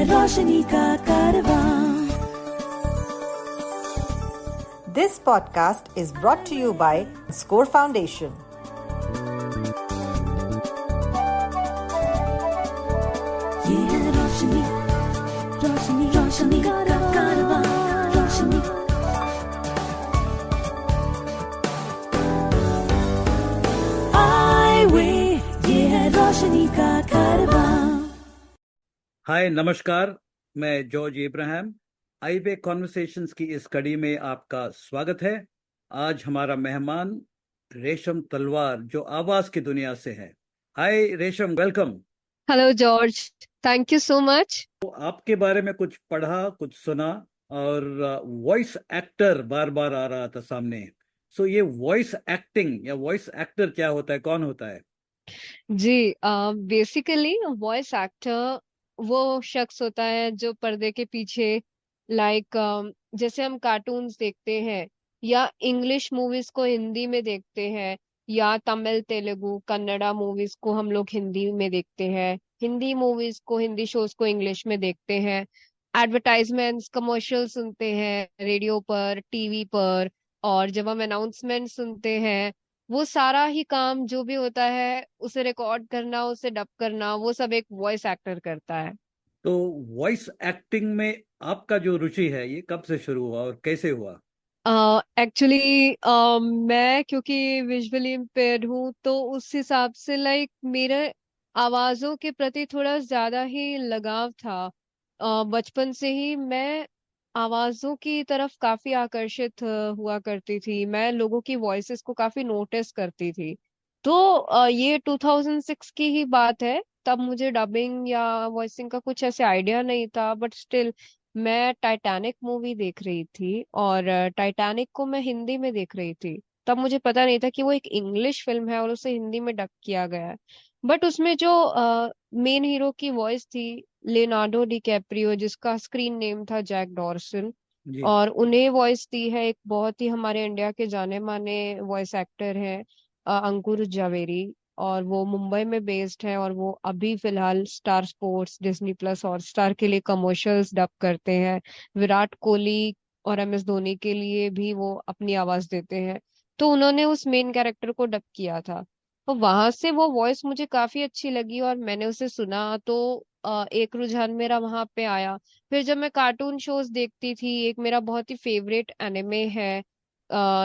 रोशनी का कारवां। This podcast is brought to you by Score Foundation. ये है रोशनी, रोशनी, रोशनी का कारवां, रोशनी। आए वे, ये है रोशनी का कारवां। हाय नमस्कार, मैं जॉर्ज इब्राहिम। आईवे कॉन्वर्सेशंस की इस कड़ी में आपका स्वागत है। आज हमारा मेहमान रेशम तलवार जो आवाज की दुनिया से है। हाय रेशम, welcome. Hello George, thank you so much. तो आपके बारे में कुछ पढ़ा, कुछ सुना और वॉइस एक्टर बार बार आ रहा था सामने। सो ये वॉइस एक्टिंग या वॉइस एक्टर क्या होता है, कौन होता है? जी, बेसिकली वॉइस एक्टर वो शख्स होता है जो पर्दे के पीछे लाइक जैसे हम कार्टून्स देखते हैं या इंग्लिश मूवीज को हिंदी में देखते हैं या तमिल तेलुगु कन्नड़ा मूवीज को हम लोग हिंदी में देखते हैं, हिंदी मूवीज को हिंदी शोज को इंग्लिश में देखते हैं, एडवर्टाइजमेंट्स कमर्शियल सुनते हैं रेडियो पर टीवी पर, और जब हम अनाउंसमेंट सुनते हैं वो सारा ही काम जो भी होता है उसे रिकॉर्ड करना उसे डब करना वो सब एक वॉइस एक्टर करता है। तो वॉइस एक्टिंग में आपका जो रुचि है ये कब से शुरू हुआ और कैसे हुआ? एक्चुअली मैं क्योंकि विजुअली इम्पेयर्ड हूँ तो उस हिसाब से लाइक मेरे आवाजों के प्रति थोड़ा ज्यादा ही लगाव था। बचपन से ही मैं आवाजों की तरफ काफी आकर्षित हुआ करती थी, मैं लोगों की वॉइसेस को काफी नोटिस करती थी। तो ये 2006 की ही बात है, तब मुझे डबिंग या वॉइसिंग का कुछ ऐसे आइडिया नहीं था, बट स्टिल मैं टाइटैनिक मूवी देख रही थी और टाइटैनिक को मैं हिंदी में देख रही थी। तब मुझे पता नहीं था कि वो एक इंग्लिश फिल्म है और उसे हिंदी में डब किया गया है। बट उसमें जो मेन हीरो की वॉइस थी लियोनार्डो डिकैप्रियो, जिसका स्क्रीन नेम था जैक डॉर्सन, जी। और उन्हें वॉइस दी है एक बहुत ही हमारे इंडिया के जाने माने वॉइस एक्टर हैं अंकुर जावेरी, और वो मुंबई में बेस्ड है और वो अभी फिलहाल star sports Disney plus hot star के लिए कमर्शियल्स डब करते हैं। विराट कोहली और एम एस धोनी के लिए भी वो अपनी आवाज देते हैं। तो उन्होंने उस मेन कैरेक्टर को डब किया था। तो वहां से वो वॉइस मुझे काफी अच्छी लगी और मैंने उसे सुना तो एक रुझान मेरा वहां पे आया। फिर जब मैं कार्टून शोज देखती थी, एक मेरा बहुत ही फेवरेट एनिमे है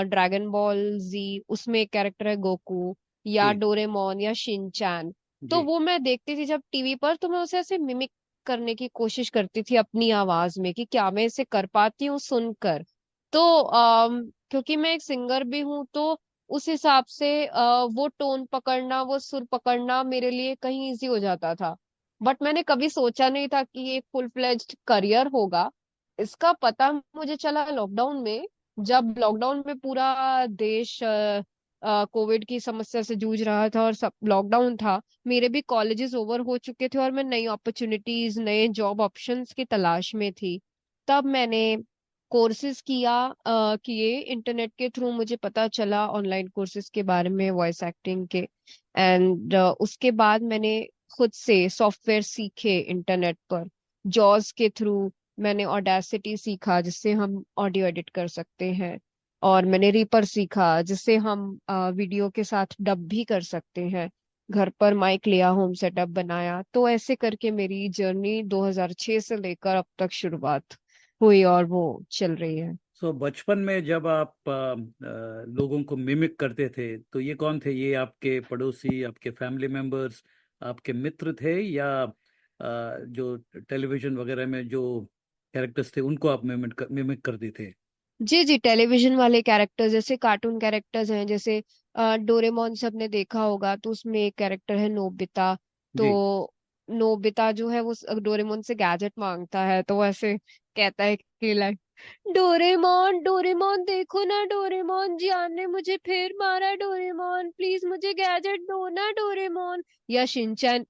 ड्रैगन बॉल जी, उसमें एक कैरेक्टर है गोकू, या जी। डोरेमोन या शिनचैन। तो जी। वो मैं देखती थी जब टीवी पर, तो मैं उसे ऐसे मिमिक करने की कोशिश करती थी अपनी आवाज में कि क्या मैं इसे कर पाती हूँ सुनकर। तो क्योंकि मैं एक सिंगर भी हूँ तो उस हिसाब से वो टोन पकड़ना वो सुर पकड़ना मेरे लिए कहीं इजी हो जाता था। बट मैंने कभी सोचा नहीं था कि ये फुल फ्लेज्ड करियर होगा। इसका पता मुझे चला लॉकडाउन में, जब लॉकडाउन में पूरा देश कोविड की समस्या से जूझ रहा था और सब लॉकडाउन था। मेरे भी कॉलेजेस ओवर हो चुके थे और मैं नई अपॉर्चुनिटीज नए जॉब ऑप्शंस की तलाश में थी। तब मैंने कोर्सेज किए इंटरनेट के थ्रू, मुझे पता चला ऑनलाइन कोर्सेज के बारे में वॉइस एक्टिंग के। एंड उसके बाद मैंने खुद से सॉफ्टवेयर सीखे इंटरनेट पर, जॉज के थ्रू मैंने ऑडेसिटी सीखा जिससे हम ऑडियो एडिट कर सकते हैं, और मैंने रीपर सीखा जिससे हम वीडियो के साथ डब भी कर सकते हैं। घर पर माइक लिया, होम सेटअप बनाया, तो ऐसे करके मेरी जर्नी 2006 से लेकर अब तक शुरुआत हुई और वो चल रही है। सो बचपन में जब आप लोगों को मिमिक करते थे तो ये कौन थे? ये आपके पड़ोसी, आपके फैमिली मेंबर्स, आपके मित्र थे, या जो टेलीविजन वगैरह में जो कैरेक्टर्स थे उनको आप मिमिक करते थे? जी जी, टेलीविजन वाले कैरेक्टर्स जैसे कार्टून कैरेक्टर्स हैं, जैसे डोरेमोन सबने देखा होगा, तो उसमें एक कैरेक्टर है नोबिता। तो जी। नोबिता जो है वो डोरेमोन से गैजेट मांगता है, तो वो ऐसे कहता है कि लाइक डोरेमोन डोरेमोन देखो ना, डोरेमोन जियान ने मुझे फिर मारा, डोरेमोन प्लीज मुझे गैजेट दो ना डोरेमोन। या शिनचैन,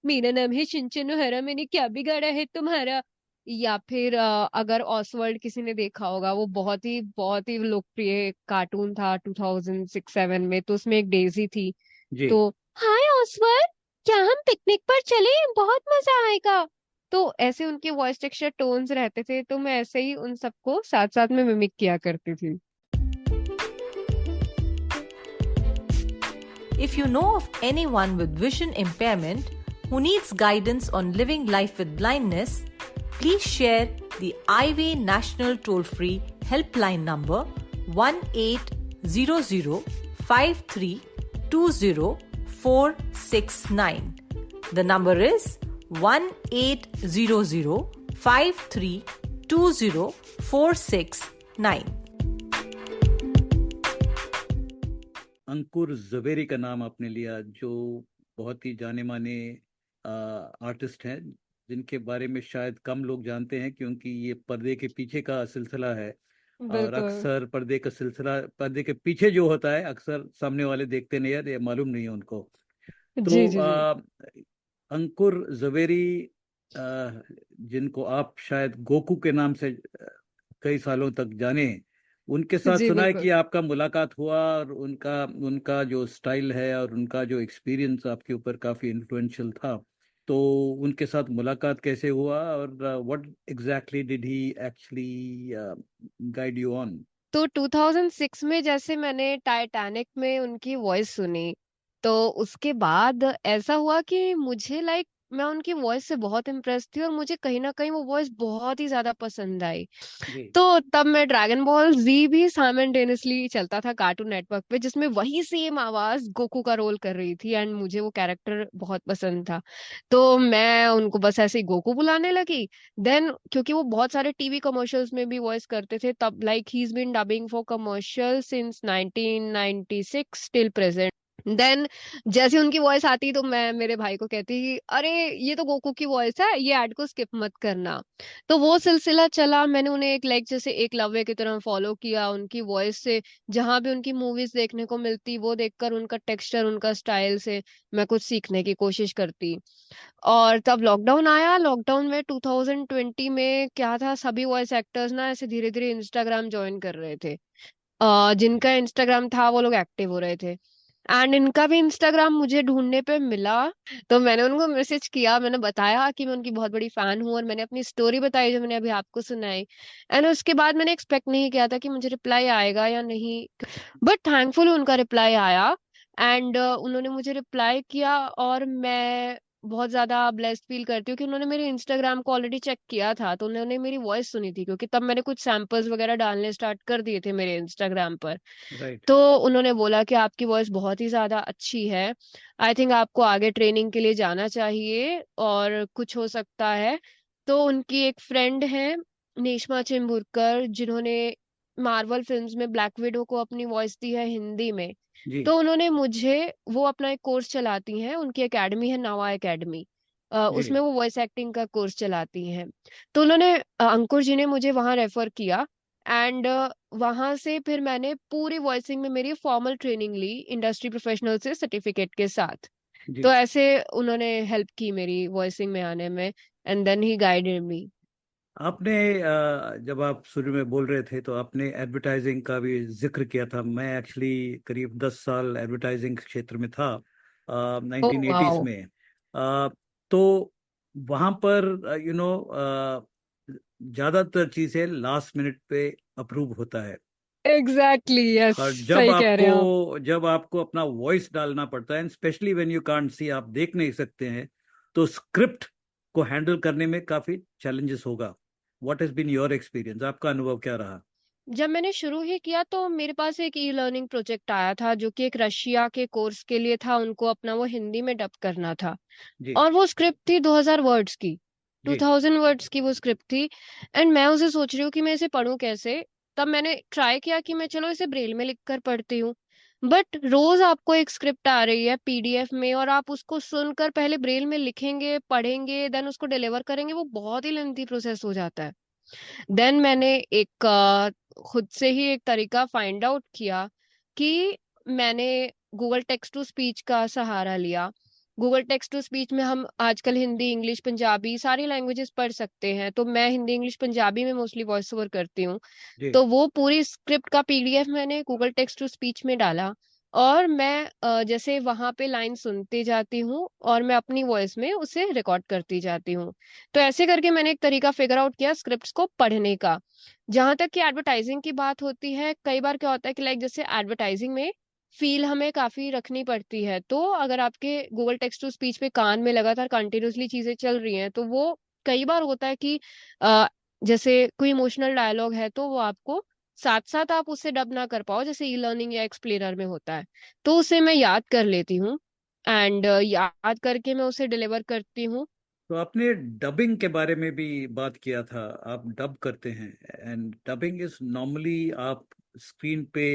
मेरा नाम है शिनचैन हरा, मैंने क्या बिगाड़ा है तुम्हारा। या फिर अगर ऑसवर्ल्ड किसी ने देखा होगा, वो बहुत ही लोकप्रिय कार्टून था 2006-7 में, तो उसमें एक डेजी थी। जी। तो हाय ऑसवर्ल्ड, क्या हम पिकनिक पर चले, बहुत मजा आएगा। तो ऐसे उनके वॉइस टेक्सचर टोन्स रहते थे, तो मैं ऐसे ही उन सबको साथ साथ में मिमिक किया करती थी। If you know of anyone with vision impairment who needs guidance on living life with blindness, please share the Eyeway National Toll-Free Helpline number 1800-5320-469. The number is 1800-5320-469. अंकुर जवेरी का नाम आपने लिया, जो बहुत ही जाने माने आर्टिस्ट हैं, जिनके बारे में शायद कम लोग जानते हैं, क्योंकि ये पर्दे के पीछे का सिलसिला है। और बिल्कुल। अक्सर पर्दे के पीछे जो होता है अक्सर सामने वाले देखते नहीं है, ये मालूम नहीं है उनको। तो जी जी जी। अंकुर जवेरी, जिनको आप शायद गोकू के नाम से कई सालों तक जाने, उनके साथ जी सुना है कि बिल्कुल। आपका मुलाकात हुआ, और उनका उनका जो स्टाइल है और उनका जो एक्सपीरियंस आपके ऊपर काफी इन्फ्लुएंशियल था। तो उनके साथ मुलाकात कैसे हुआ, और what exactly did he actually guide you on? तो 2006 में जैसे मैंने टाइटैनिक में उनकी वॉइस सुनी, तो उसके बाद ऐसा हुआ कि मुझे मैं उनकी वॉइस से बहुत इम्प्रेस थी और मुझे कहीं ना कहीं वो वॉइस बहुत ही ज्यादा पसंद आई। जी तो तब मैं ड्रैगन बॉल जी भी साइमल्टेनियसली चलता था कार्टून नेटवर्क पे, जिसमें वही सेम आवाज गोकू का रोल कर रही थी, एंड मुझे वो कैरेक्टर बहुत पसंद था। तो मैं उनको बस ऐसे ही गोकू बुलाने लगी। देन क्योंकि वो बहुत सारे टीवी कमर्शियल्स में भी वॉइस करते थे तब, he is been dubbing for commercial since 1996 till present. Then जैसे उनकी वॉइस आती तो मैं मेरे भाई को कहती कि अरे ये तो गोकू की वॉइस है, ये ऐड को स्किप मत करना। तो वो सिलसिला चला, मैंने उन्हें एक जैसे एक लव्य की तरह फॉलो किया उनकी वॉइस से। जहां भी उनकी मूवीज देखने को मिलती वो देखकर उनका टेक्सचर उनका स्टाइल से मैं कुछ सीखने की कोशिश करती। और तब लॉकडाउन आया। लॉकडाउन में 2020 में क्या था, सभी वॉइस एक्टर्स ना ऐसे धीरे धीरे इंस्टाग्राम ज्वाइन कर रहे थे। जिनका इंस्टाग्राम था वो लोग एक्टिव हो रहे थे, एंड इनका भी इंस्टाग्राम मुझे ढूंढने पे मिला। तो मैंने उनको मैसेज किया, मैंने बताया कि मैं उनकी बहुत बड़ी फैन हूँ और मैंने अपनी स्टोरी बताई जो मैंने अभी आपको सुनाई। एंड उसके बाद मैंने एक्सपेक्ट नहीं किया था कि मुझे रिप्लाई आएगा या नहीं, बट थैंकफुल उनका रिप्लाई आया। एंड उन्होंने मुझे रिप्लाई किया, और मैं बहुत ज्यादा ब्लेस्ड फील करती हूँ कि उन्होंने मेरे इंस्टाग्राम को ऑलरेडी चेक किया था, तो उन्होंने मेरी वॉइस सुनी थी, क्योंकि तब मैंने कुछ सैंपल्स वगैरह डालने स्टार्ट कर दिए थे मेरे इंस्टाग्राम पर। राइट। तो उन्होंने बोला कि आपकी वॉइस बहुत ही ज्यादा अच्छी है, आई थिंक आपको आगे ट्रेनिंग के लिए जाना चाहिए और कुछ हो सकता है। तो उनकी एक फ्रेंड है नेश्मा चिम्बुरकर, जिन्होंने मार्वल फिल्म्स में ब्लैक विडो को अपनी वॉइस दी है हिंदी में। जी तो उन्होंने मुझे, वो अपना एक कोर्स चलाती हैं, उनकी एकेडमी है नवा एकेडमी, जी। उसमें वो वॉइस एक्टिंग का कोर्स चलाती हैं। तो उन्होंने अंकुर जी ने मुझे वहां रेफर किया, एंड वहां से फिर मैंने पूरी वॉइसिंग में मेरी फॉर्मल ट्रेनिंग ली इंडस्ट्री प्रोफेशनल से सर्टिफिकेट के साथ। तो जी। ऐसे उन्होंने हेल्प की मेरी वॉइसिंग में आने में, and then he guided me. आपने जब आप शुरू में बोल रहे थे तो आपने एडवर्टाइजिंग का भी जिक्र किया था। मैं एक्चुअली करीब 10 साल एडवर्टाइजिंग क्षेत्र में था, ओह 1980s वाओ। में। तो वहाँ पर ज़्यादातर चीज़ें लास्ट मिनट पे अप्रूव होता है। एग्जैक्टली यस, और सही कह रहे हैं आप। जब आपको अपना वॉइस डालना पड़ता है, specially when you can't see, आप देख नहीं सकते हैं, तो स्क्रिप्ट को हैंडल करने में काफी चैलेंजेस होगा। What has been your experience? आपका अनुभव क्या रहा? जब मैंने शुरू ही किया तो मेरे पास एक ई लर्निंग प्रोजेक्ट आया था, जो कि एक रशिया के कोर्स के लिए था, उनको अपना वो हिंदी में डब करना था। जी और वो स्क्रिप्ट थी 2000 वर्ड्स की, जी 2000 वर्ड्स की वो स्क्रिप्ट थी। एंड मैं उसे सोच रही हूँ कि मैं इसे पढूं कैसे। तब मैंने ट्राई किया कि मैं चलो इसे ब्रेल में लिख कर पढ़ती हूँ। बट रोज आपको एक स्क्रिप्ट आ रही है पीडीएफ में, और आप उसको सुनकर पहले ब्रेल में लिखेंगे, पढ़ेंगे, देन उसको डिलीवर करेंगे, वो बहुत ही लेंथी प्रोसेस हो जाता है। देन मैंने एक खुद से ही एक तरीका फाइंड आउट किया कि मैंने गूगल टेक्स्ट टू स्पीच का सहारा लिया। गूगल टेक्स्ट टू स्पीच में हम आजकल हिंदी इंग्लिश पंजाबी सारी लैंग्वेजेस पढ़ सकते हैं, तो मैं हिंदी इंग्लिश पंजाबी में मोस्टली वॉइस ओवर करती हूँ। जी। तो वो पूरी स्क्रिप्ट का पीडीएफ मैंने गूगल टेक्स्ट टू स्पीच में डाला, और मैं जैसे वहां पे लाइन सुनती जाती हूँ और मैं अपनी वॉइस में उसे रिकॉर्ड करती जाती हूँ। तो ऐसे करके मैंने एक तरीका फिगर आउट किया स्क्रिप्ट्स को पढ़ने का। जहां तक कि एडवर्टाइजिंग की बात होती है, कई बार क्या होता है कि लाइक जैसे एडवर्टाइजिंग में फील हमें काफी रखनी पड़ती है, तो अगर आपके गूगल टेक्स्ट टू स्पीच पे कान में लगातार कंटिन्यूअसली चीजें चल रही हैं तो वो कई बार होता है कि अ, जैसे कोई इमोशनल डायलॉग है तो वो आपको साथ साथ आप उससे डब ना कर पाओ, जैसे ई लर्निंग या एक्सप्लेनर में होता है। तो उसे मैं याद कर लेती हूँ एंड याद करके मैं उसे डिलीवर करती हूँ। तो आपने डबिंग के बारे में भी बात किया था, आप डब करते हैं। एंड डबिंग इज नॉर्मली आप स्क्रीन पे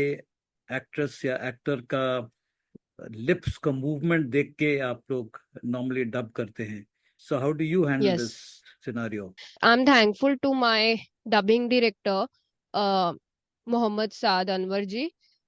एक्ट्रेस या एक्टर का लिप्स का मूवमेंट देख के आप लोग नॉर्मली डब करते हैं। So how do you handle yes, this scenario? I am thankful to my dubbing director Mohammad Saad Anwar ji.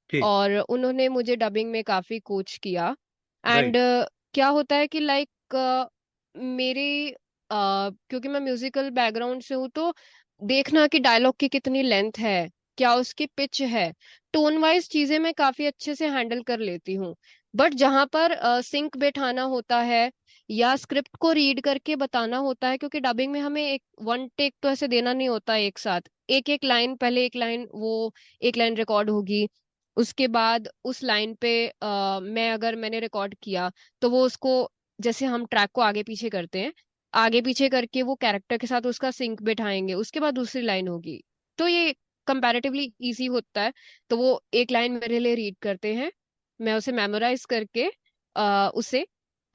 ठीक। और उन्होंने मुझे डबिंग में काफी कोच किया। And right. क्या होता है कि लाइक मेरी क्योंकि मैं म्यूजिकल बैकग्राउंड से हूँ, तो देखना कि डायलॉग की कितनी लेंथ है, क्या उसकी पिच है, टोन वाइज चीजें मैं काफी अच्छे से हैंडल कर लेती हूँ। बट जहां पर सिंक बैठाना होता है या स्क्रिप्ट को रीड करके बताना होता है, क्योंकि डबिंग में हमें एक वन टेक तो ऐसे देना नहीं होता एक साथ। एक एक लाइन, पहले एक लाइन वो एक लाइन रिकॉर्ड होगी, उसके बाद उस लाइन पे मैंने रिकॉर्ड किया तो वो उसको, जैसे हम ट्रैक को आगे पीछे करते हैं, आगे पीछे करके वो कैरेक्टर के साथ उसका सिंक बिठाएंगे, उसके बाद दूसरी लाइन होगी। तो ये कंपैरेटिवली इजी होता है। तो वो एक लाइन मेरे लिए रीड करते हैं, मैं उसे मेमोराइज करके उसे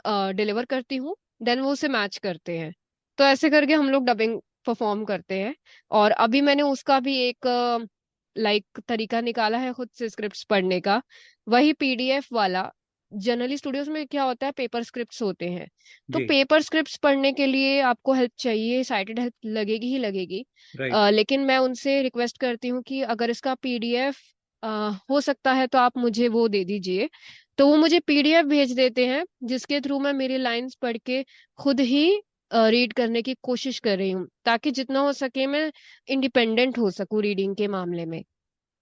डिलीवर करती हूँ, देन वो उसे मैच करते हैं। तो ऐसे करके हम लोग डबिंग परफॉर्म करते हैं। और अभी मैंने उसका भी एक तरीका निकाला है खुद से स्क्रिप्ट्स पढ़ने का, वही पीडीएफ वाला। जनरली स्टूडियोज में क्या होता है, पेपर स्क्रिप्ट्स होते हैं। तो जी। पेपर स्क्रिप्ट्स पढ़ने के लिए आपको हेल्प चाहिए, साइटेड हेल्प लगेगी ही लगेगी। राइट। लेकिन मैं उनसे रिक्वेस्ट करती हूँ कि अगर इसका पीडीएफ हो सकता है तो आप मुझे वो दे दीजिए। तो वो मुझे पीडीएफ भेज देते हैं, जिसके थ्रू मैं मेरी लाइंस पढ़ के खुद ही रीड करने की कोशिश कर रही हूँ, ताकि जितना हो सके मैं इंडिपेंडेंट हो सकूं रीडिंग के मामले में।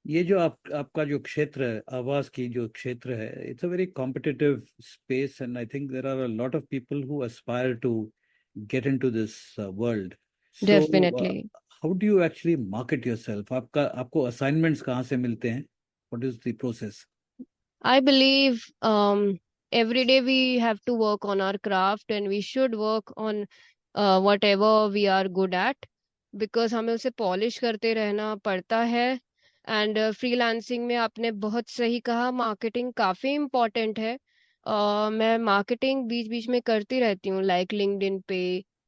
ये जो आपका जो क्षेत्र है, आवाज की जो क्षेत्र है, it's a very competitive space and I think there are a lot of people who aspire to get into this world. So, definitely. how do you actually market yourself? आपको assignments कहाँ से मिलते हैं? What is the process? I believe every day we have to work on our craft and we should work on whatever we are good at, because हमें उसे polish करते रहना पड़ता है। एंड फ्रीलांसिंग में आपने बहुत सही कहा, मार्केटिंग काफी इम्पोर्टेंट है। मैं मार्केटिंग बीच बीच में करती रहती हूँ, लाइक लिंक्डइन पे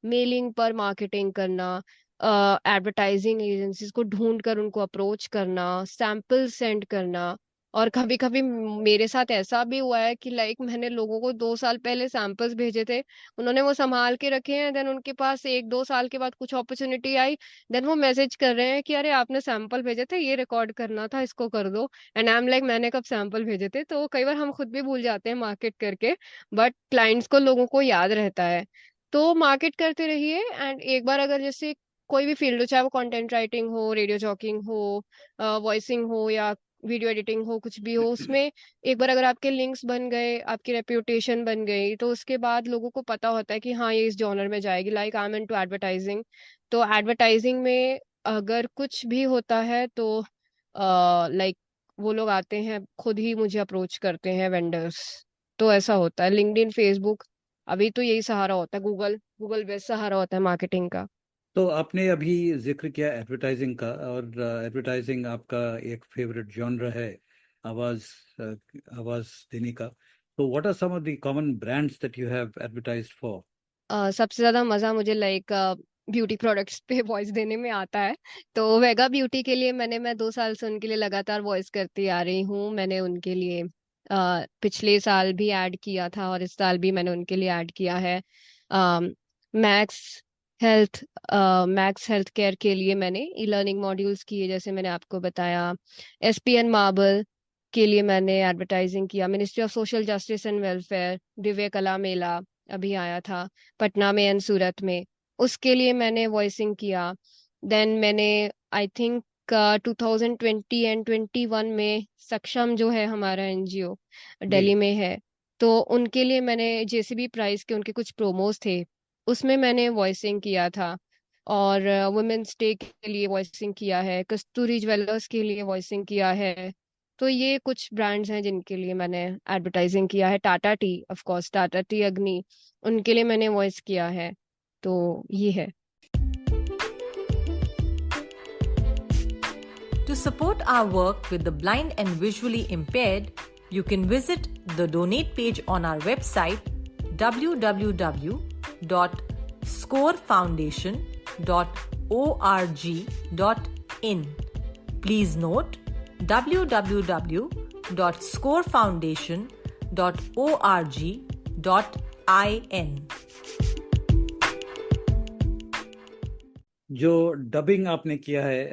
मेलिंग पर मार्केटिंग करना, एडवर्टाइजिंग एजेंसीज को ढूंढ कर उनको अप्रोच करना, सैंपल सेंड करना। और कभी कभी मेरे साथ ऐसा भी हुआ है कि लाइक मैंने लोगों को 2 साल पहले सैंपल्स भेजे थे, उन्होंने वो संभाल के रखे हैं, देन उनके पास 1-2 साल के बाद कुछ अपॉर्चुनिटी आई, देन वो मैसेज कर रहे हैं कि अरे आपने सैंपल भेजे थे, ये रिकॉर्ड करना था, इसको कर दो। एंड आई एम लाइक, मैंने कब सैंपल भेजे थे? तो कई बार हम खुद भी भूल जाते हैं मार्केट करके, बट क्लाइंट्स को, लोगों को याद रहता है। तो मार्केट करते रहिए। एंड एक बार अगर जैसे कोई भी फील्ड हो, चाहे वो कंटेंट राइटिंग हो, रेडियो जॉकिंग हो, वॉइसिंग हो, या वीडियो एडिटिंग हो, कुछ भी हो उसमें, एक बार अगर आपके लिंक्स बन गए, आपकी रेप्यूटेशन बन गई, तो उसके बाद लोगों को पता होता है कि हाँ ये इस जॉनर में जाएगी। Like I am into advertising, तो एडवर्टाइजिंग में अगर कुछ भी होता है तो लाइक वो लोग आते हैं, खुद ही मुझे अप्रोच करते हैं, वेंडर्स। तो ऐसा होता है, लिंक्डइन, फेसबुक, अभी तो यही सहारा होता है, गूगल, गूगल बेस्ट सहारा होता है मार्केटिंग का। तो आपने अभी जिक्र किया एडवर्टाइजिंग का, और एडवर्टाइजिंग आपका एक फेवरेट जॉनर है, आवाज अ, आवाज देने का। तो what are some of the common brands that you have advertised for? सबसे ज्यादा मजा मुझे लाइक ब्यूटी प्रोडक्ट्स पे वॉइस देने में आता है। तो वेगा ब्यूटी के लिए मैं 2 साल से उनके लिए लगातार वॉइस करती आ रही हूँ। मैंने उनके लिए पिछले साल भी ऐड किया था और इस साल भी मैंने उनके लिए ऐड किया है। Max health max health care के लिए मैंने ई लर्निंग मॉड्यूल्स किए, जैसे मैंने आपको बताया। एसपीएन मार्बल के लिए मैंने एडवर्टाइजिंग किया। Ministry of social justice and welfare, Divya कला मेला अभी आया था पटना में एंड सूरत में, उसके लिए मैंने वॉइसिंग किया। देन मैंने आई थिंक 2020 एंड 21 में सक्षम जो है हमारा एनजीओ जी। दिल्ली में है, तो उनके लिए मैंने जेसीबी प्राइज के उनके कुछ प्रोमोस थे, उसमें मैंने वॉइसिंग किया था। और वुमेन्स डे के लिए वॉइसिंग किया है, कस्तूरी ज्वेलर्स के लिए वॉइसिंग किया है। तो ये कुछ ब्रांड्स हैं जिनके लिए मैंने एडवर्टाइजिंग किया है। Tata T, of course Tata T अग्नि, उनके लिए मैंने वॉइस किया है। तो ये है। To support our work with the blind and visually impaired, you can visit the donate page on our website www.scorefoundation.org.in. Please note www.scorefoundation.org.in. जो डबिंग आपने किया है,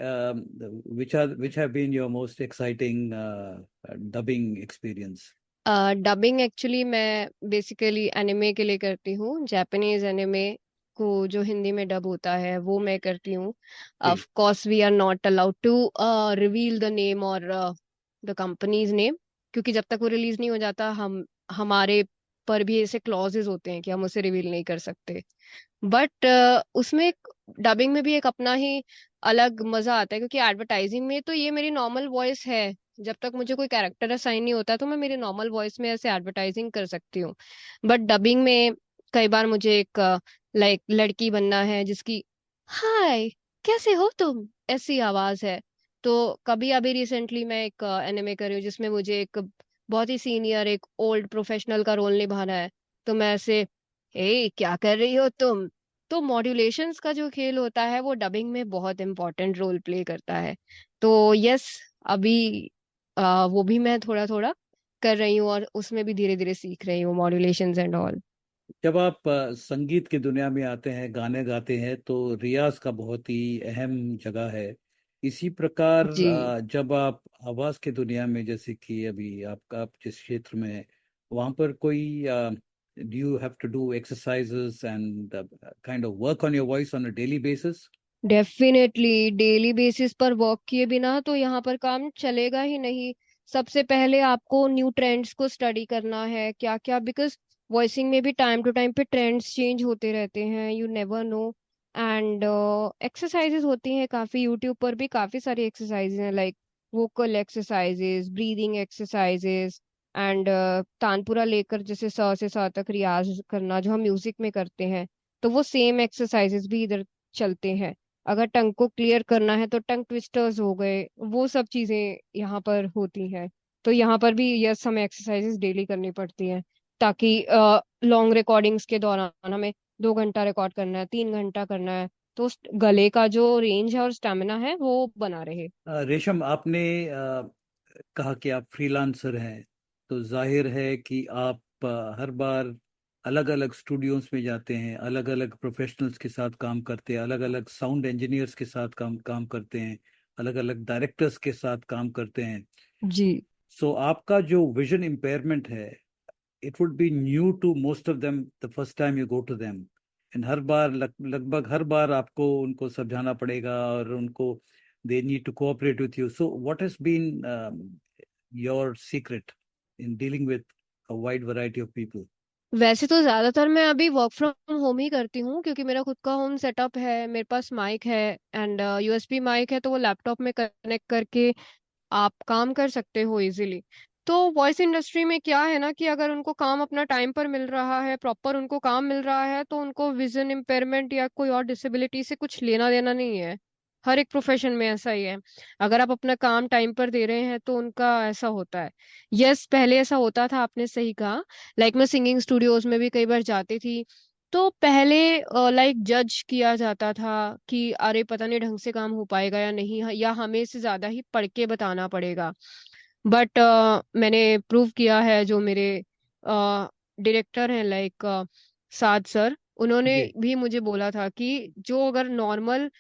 which have been your most exciting dubbing experience? Dubbing actually मैं basically anime के लिए करती हूँ। Japanese anime को जो हिंदी में डब होता है वो मैं करती हूँ। Of ji. Course we are not allowed to reveal the name और द कंपनीज नेम, क्योंकि जब तक वो रिलीज नहीं हो जाता हमारे पर भी ऐसे क्लॉजेज होते हैं कि हम उसे रिवील नहीं कर सकते। बट उसमें डबिंग में भी एक अपना ही अलग मजा आता है, क्योंकि एडवर्टाइजिंग में तो ये मेरी नॉर्मल वॉइस है। जब तक मुझे कोई कैरेक्टर असाइन नहीं होता तो मैं मेरी नॉर्मल वॉइस में ऐसे एडवर्टाइजिंग कर सकती हूँ। बट डबिंग में कई बार मुझे एक लाइक लड़की बनना है जिसकी हाय कैसे हो तुम ऐसी आवाज है। तो कभी अभी रिसेंटली मैं एक एनिमे कर रही हूँ जिसमें मुझे एक बहुत ही सीनियर एक ओल्ड प्रोफेशनल का रोल निभाना है। तो मैं ऐसे ए क्या कर रही हो तुम। तो मॉड्यूलेशंस का जो खेल होता है वो डबिंग में बहुत इंपॉर्टेंट रोल प्ले करता है। तो यस, अभी वो भी मैं थोड़ा थोड़ा कर रही हूँ और उसमें भी धीरे धीरे सीख रही हूँ मॉड्यूलेशंस एंड ऑल। जब आप संगीत की दुनिया में आते हैं, गाने गाते हैं, तो रियाज का बहुत ही अहम जगह है। इसी प्रकार जी जब आप आवाज की दुनिया में, जैसे कि अभी आप जिस क्षेत्र में हैं, वहाँ पर कोई do you have to do exercises and kind of work on your voice on a daily basis? Definitely daily basis पर वर्क किए बिना तो यहाँ पर काम चलेगा ही नहीं। सबसे पहले आपको न्यू ट्रेंड्स को स्टडी करना है क्या क्या, बिकॉज वॉइसिंग में भी टाइम टू टाइम पे ट्रेंड्स चेंज होते रहते हैं, you never know. And exercises होती हैं काफी, यूट्यूब पर भी काफी सारी एक्सरसाइजेज हैं like vocal exercises, breathing exercises and tanpura लेकर जैसे स से स तक रियाज करना जो हम म्यूजिक में करते हैं, तो वो सेम एक्सरसाइजेज भी इधर चलते हैं। अगर टंग को क्लियर करना है तो टंग ट्विस्टर्स हो गए, वो सब चीजें यहाँ पर होती हैं। तो यहाँ पर भी यस हमें एक्सरसाइजेस डेली करनी पड़ती हैं, ताकि लॉन्ग रिकॉर्डिंग्स के दौरान हमें 2 घंटा रिकॉर्ड करना है, 3 घंटा करना है, तो उस गले का जो रेंज है और स्टेमिना है वो बना रहे। रेशम, आपने कहा कि आप फ्रीलांसर हैं, तो जाहिर है कि आप हर बार अलग अलग स्टूडियोज में जाते हैं, अलग अलग प्रोफेशनल्स के साथ काम करते हैं, अलग अलग साउंड इंजीनियर्स के साथ काम काम करते हैं, अलग अलग डायरेक्टर्स के साथ काम करते हैं। जी सो आपका जो विजन इम्पेयरमेंट है, it would be new to most of them the first time you go to them. And हर बार लगभग हर बार आपको उनको समझाना पड़ेगा और उनको they need to cooperate with you. So what has been your secret in dealing with a wide variety of people? वैसे तो ज्यादातर मैं अभी वर्क फ्रॉम होम ही करती हूँ, क्योंकि मेरा खुद का होम सेटअप है, मेरे पास माइक है एंड यूएसबी माइक है, तो वो लैपटॉप में कनेक्ट करके आप काम कर सकते हो इजीली। तो वॉइस इंडस्ट्री में क्या है ना कि अगर उनको काम अपना टाइम पर मिल रहा है, प्रॉपर उनको काम मिल रहा है, तो उनको विजन इम्पेयरमेंट या कोई और डिसेबिलिटी से कुछ लेना देना नहीं है। हर एक प्रोफेशन में ऐसा ही है। अगर आप अपना काम टाइम पर दे रहे हैं तो उनका ऐसा होता है। यस, पहले ऐसा होता था, आपने सही कहा। लाइक मैं सिंगिंग स्टूडियोज में भी कई बार जाती थी, तो पहले लाइक जज किया जाता था कि अरे पता नहीं ढंग से काम हो पाएगा या नहीं, या हमें से ज्यादा ही पढ़ के बताना पड़ेगा। बट मैंने प्रूव किया है, जो मेरे डायरेक्टर हैं लाइक साद सर, उन्होंने जी। भी मुझे बोला था कि जो अगर नॉर्मल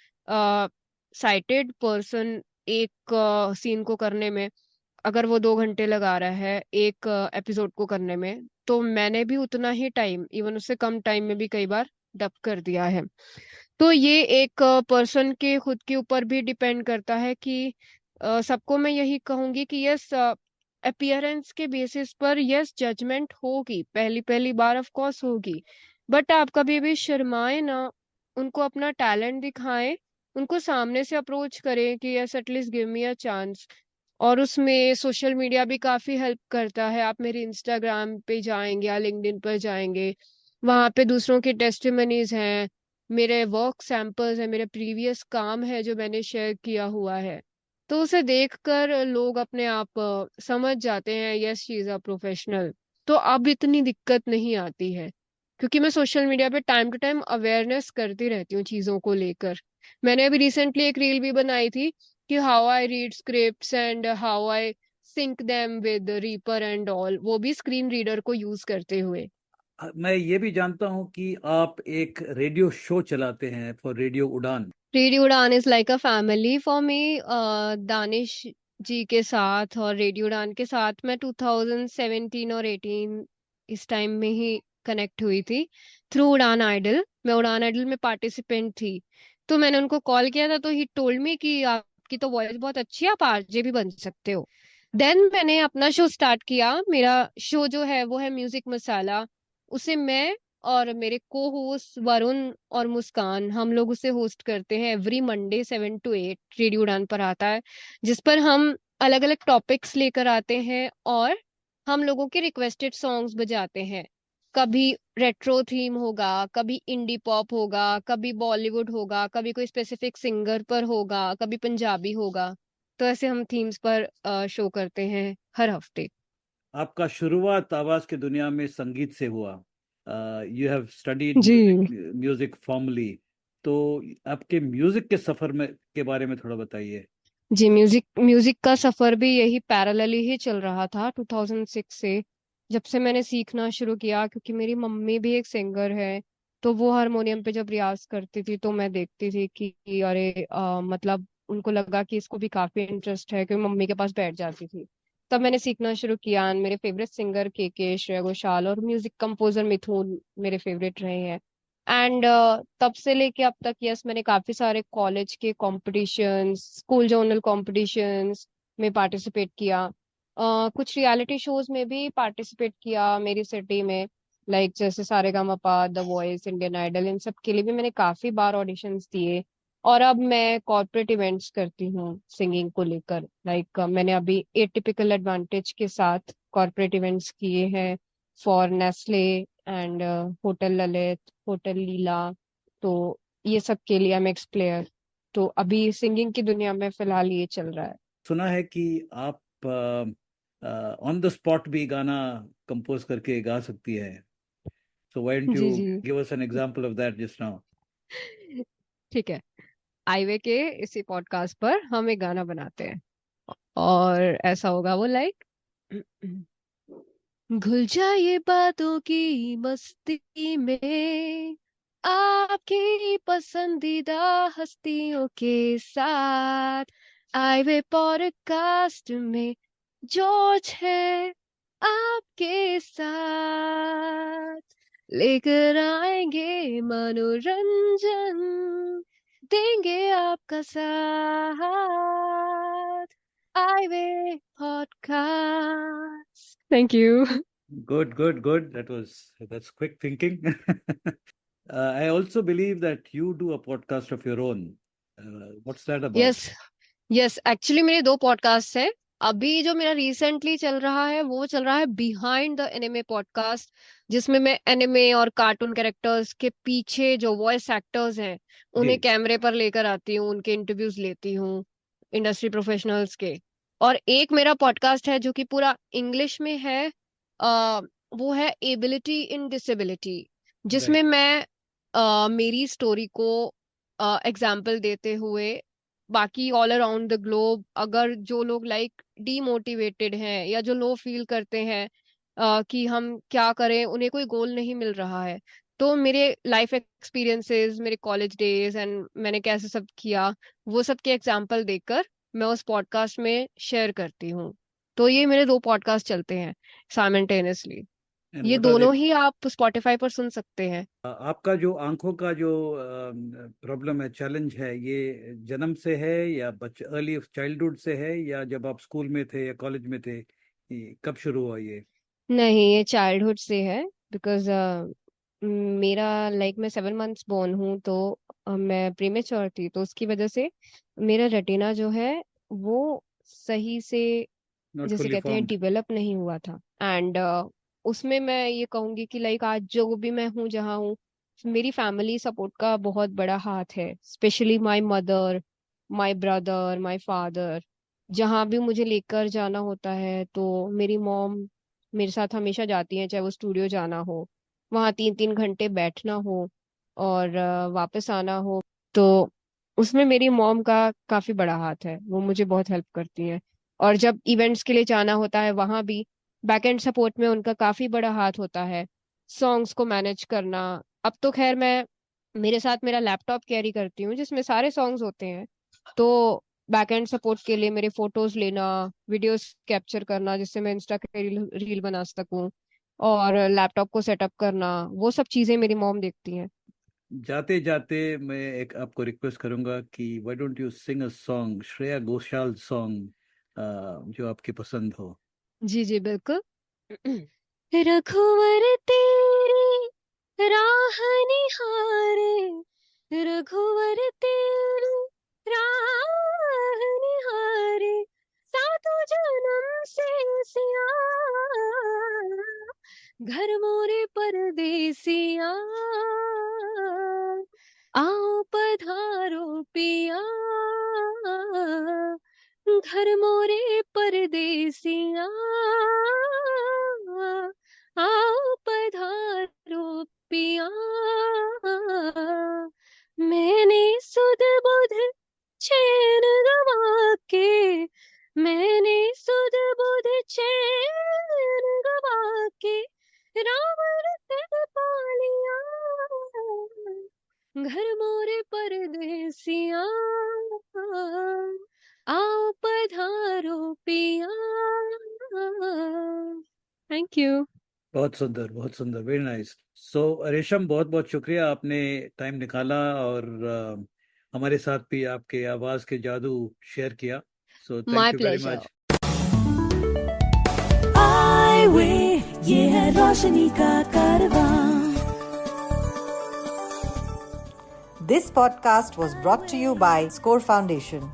साइटेड पर्सन एक सीन को करने में अगर वो 2 घंटे लगा रहा है एक एपिसोड को करने में, तो मैंने भी उतना ही टाइम, इवन उससे कम टाइम में भी कई बार डब कर दिया है। तो ये एक पर्सन के खुद के ऊपर भी डिपेंड करता है कि सबको मैं यही कहूंगी कि यस, अपीयरेंस के बेसिस पर यस जजमेंट होगी, पहली पहली बार ऑफ कोर्स होगी, बट आप कभी भी शर्माए ना, उनको अपना टैलेंट दिखाएं, उनको सामने से अप्रोच करें कि yes at least give me a chance. और उसमें सोशल मीडिया भी काफी हेल्प करता है। आप मेरे इंस्टाग्राम पे जाएंगे या लिंक्डइन पर जाएंगे, वहां पे दूसरों के टेस्टिमनीज हैं, मेरे वर्क सैंपल्स हैं, मेरे प्रीवियस काम है जो मैंने शेयर किया हुआ है। तो उसे देखकर लोग अपने आप समझ जाते हैं yes she is a professional. तो अब इतनी दिक्कत नहीं आती है, क्योंकि मैं सोशल मीडिया पे टाइम टू टाइम अवेयरनेस करती रहती हूँ चीजों को लेकर। मैंने अभी रिसेंटली एक रील भी बनाई थी कि how I read scripts and how I sync them with reaper and all, वो भी स्क्रीन रीडर को यूज करते हुए। मैं ये भी जानता हूँ कि आप एक रेडियो शो चलाते हैं for radio Udaan. Radio Udaan is like a family for me. Danish ji के साथ और रेडियो उड़ान के साथ मैं 2017 और 18 इस टाइम में ही कनेक्ट हुई थी थ्रू उड़ान आइडल। मैं उड़ान आइडल में पार्टिसिपेंट थी। तो मैंने उनको कॉल किया था, तो ही टोल्ड मी कि आपकी तो वॉइस बहुत अच्छी है, आप आरजे भी बन सकते हो। देन मैंने अपना शो स्टार्ट किया। मेरा शो जो है वो है म्यूजिक मसाला। उसे मैं और मेरे को होस्ट वरुण और मुस्कान, हम लोग उसे होस्ट करते हैं एवरी मंडे 7 to 8 रेडियो उड़ान पर आता है, जिस पर हम अलग अलग टॉपिक्स लेकर आते हैं और हम लोगों के रिक्वेस्टेड सॉन्ग्स बजाते हैं। कभी रेट्रो थीम होगा, कभी इंडी पॉप होगा, कभी बॉलीवुड होगा, कभी कोई स्पेसिफिक सिंगर पर होगा, कभी पंजाबी होगा। तो ऐसे हम थीम्स पर शो करते हैं हर हफ्ते। आपका शुरुआत आवाज की दुनिया में संगीत से हुआ। You have studied ji music formally. तो आपके म्यूजिक के सफर में के बारे में थोड़ा बताइए। जी, म्यूजिक म्यूजिक का सफर भी यही पैरेलली ही चल रहा था 2006 से, जब से मैंने सीखना शुरू किया, क्योंकि मेरी मम्मी भी एक सिंगर है। तो वो हारमोनियम पे जब रियाज करती थी तो मैं देखती थी कि अरे मतलब उनको लगा कि इसको भी काफी इंटरेस्ट है, क्योंकि मम्मी के पास बैठ जाती थी। तब मैंने सीखना शुरू किया। मेरे फेवरेट सिंगर के श्रेया घोषाल और म्यूजिक कंपोजर मिथुन मेरे फेवरेट रहे हैं। एंड तब से लेके अब तक यस, मैंने काफी सारे कॉलेज के कॉम्पिटिशन्स, स्कूल जोनल कॉम्पिटिशन्स में पार्टिसिपेट किया। कुछ रियलिटी शोज में भी पार्टिसिपेट किया मेरी सिटी में, लाइक जैसे Saregamapa, the voice, Indian idol, इन सब के लिए भी मैंने काफी बार ऑडिशंस दिए। और अब मैं कॉर्पोरेट इवेंट्स करती हूँ सिंगिंग को लेकर। लाइक मैंने अभी एटिपिकल एडवांटेज के साथ कॉर्पोरेट इवेंट्स किए हैं for Nestle and hotel Lalit, hotel Leela. तो ये सब के लिए मैं एक्स प्लेयर। तो अभी सिंगिंग की दुनिया में फिलहाल ये चल रहा है। सुना है कि आप ऑन द स्पॉट भी गाना कंपोज करके गा सकती है। सो व्हाई डोंट जी यू जी। Give us an example of that just now. ठीक है, आईवे के इसी पॉडकास्ट पर हम एक गाना बनाते हैं और ऐसा होगा वो लाइक घुल जाइए बातों की मस्ती में, आपकी पसंदीदा हस्तियों के साथ। आईवे पॉडकास्ट में जॉर्ज है आपके साथ, लेकर आएंगे मनोरंजन, देंगे आपका साथ। IWay podcast. Thank you. Good, good, good. That's quick thinking. I also believe that you do a podcast of your own. What's that about? Yes yes, actually मेरे दो पॉडकास्ट हैं। अभी जो मेरा रिसेंटली चल रहा है वो चल रहा है बिहाइंड द एनिमे पॉडकास्ट, जिसमें मैं एनिमे और कार्टून कैरेक्टर्स के पीछे जो वॉइस एक्टर्स हैं उन्हें जी, कैमरे पर लेकर आती हूँ, उनके इंटरव्यूज लेती हूँ, इंडस्ट्री प्रोफेशनल्स के। और एक मेरा पॉडकास्ट है जो कि पूरा इंग्लिश में है। आ, वो है एबिलिटी इन डिसेबिलिटी, right. जिसमें मैं मेरी स्टोरी को एग्जाम्पल देते हुए बाकी ऑल अराउंड द ग्लोब, अगर जो लोग लाइक डीमोटिवेटेड हैं या जो लो फील करते हैं कि हम क्या करें, उन्हें कोई गोल नहीं मिल रहा है, तो मेरे लाइफ एक्सपीरियंसेस, मेरे कॉलेज डेज एंड मैंने कैसे सब किया, वो सब के एग्जाम्पल देकर मैं उस पॉडकास्ट में शेयर करती हूँ। तो ये मेरे दो पॉडकास्ट चलते हैं साइमल्टेनियसली। And ये what are दोनों the ही आप स्पॉटिफाई पर सुन सकते हैं। आपका जो आंखों का जो प्रॉब्लम है, चैलेंज है, ये जन्म से है या बच्चे अर्ली चाइल्डहुड से है या जब आप स्कूल में थे या कॉलेज में थे, कब शुरू हुआ ये? नहीं, ये चाइल्डहुड से है। बिकॉज मेरा मैं 7 मंथ्स बोर्न हूँ, तो मैं प्रीमेच्योर थी, तो उसकी वजह से मेरा रेटिना जो है वो सही से, नॉट जैसे फुली कहते हैं, फॉर्म्ड। डेवलप नहीं हुआ था। एंड उसमें मैं ये कहूंगी कि आज जो भी मैं हूँ, जहाँ हूँ, मेरी फैमिली सपोर्ट का बहुत बड़ा हाथ है। Specially my mother, my brother, my father. जहाँ भी मुझे लेकर जाना होता है तो मेरी मॉम मेरे साथ हमेशा जाती हैं, चाहे वो स्टूडियो जाना हो, वहाँ 3-3 घंटे बैठना हो और वापस आना हो। तो उसमें मेरी मॉम का काफी बड़ा हाथ है, वो मुझे बहुत हेल्प करती हैं। और जब इवेंट्स के लिए जाना होता है, वहां भी बैक एंड सपोर्ट में उनका काफी बड़ा हाथ होता है। सॉन्ग्स को मैनेज करना, अब तो खैर मैं मेरे साथ मेरा लैपटॉप कैरी करती हूँ जिसमें सारे सॉन्ग्स होते हैं। तो बैक एंड सपोर्ट के लिए मेरे फोटोज लेना, वीडियोस कैप्चर करना जिससे मैं इंस्टा के रील बना सकूं, और लैपटॉप को सेटअप करना, वो सब चीजें मेरी मॉम देखती हैं। जाते जाते मैं एक आपको रिक्वेस्ट करूंगा कि why don't you sing a song, Shreya Ghoshal song जो आपकी पसंद हो। जी जी बिल्कुल। रघुवर तेरी राह निहारे, रघुवर तेरी राह निहारे, सातों जन्म से सिया, घर मोरे परदेसिया, आओ पधारो पिया, घर मोरे परदेसिया, आओ पधारो पिया। मैंने सुध बुध चैन गवा के, मैंने सुध बुध चैन गवा के, राम रतन पालिया, घर मोरे परदेसिया, आओ पधारो पिया। Thank you. बहुत सुंदर, बहुत सुंदर, वेरी नाइस। सो रेशम, बहुत बहुत शुक्रिया, आपने टाइम निकाला और हमारे साथ भी आपके आवाज के जादू शेयर किया। So my thank you very pleasure. Much. IWay, ये है रोशनी का कारवां। This podcast was brought to you by Score Foundation.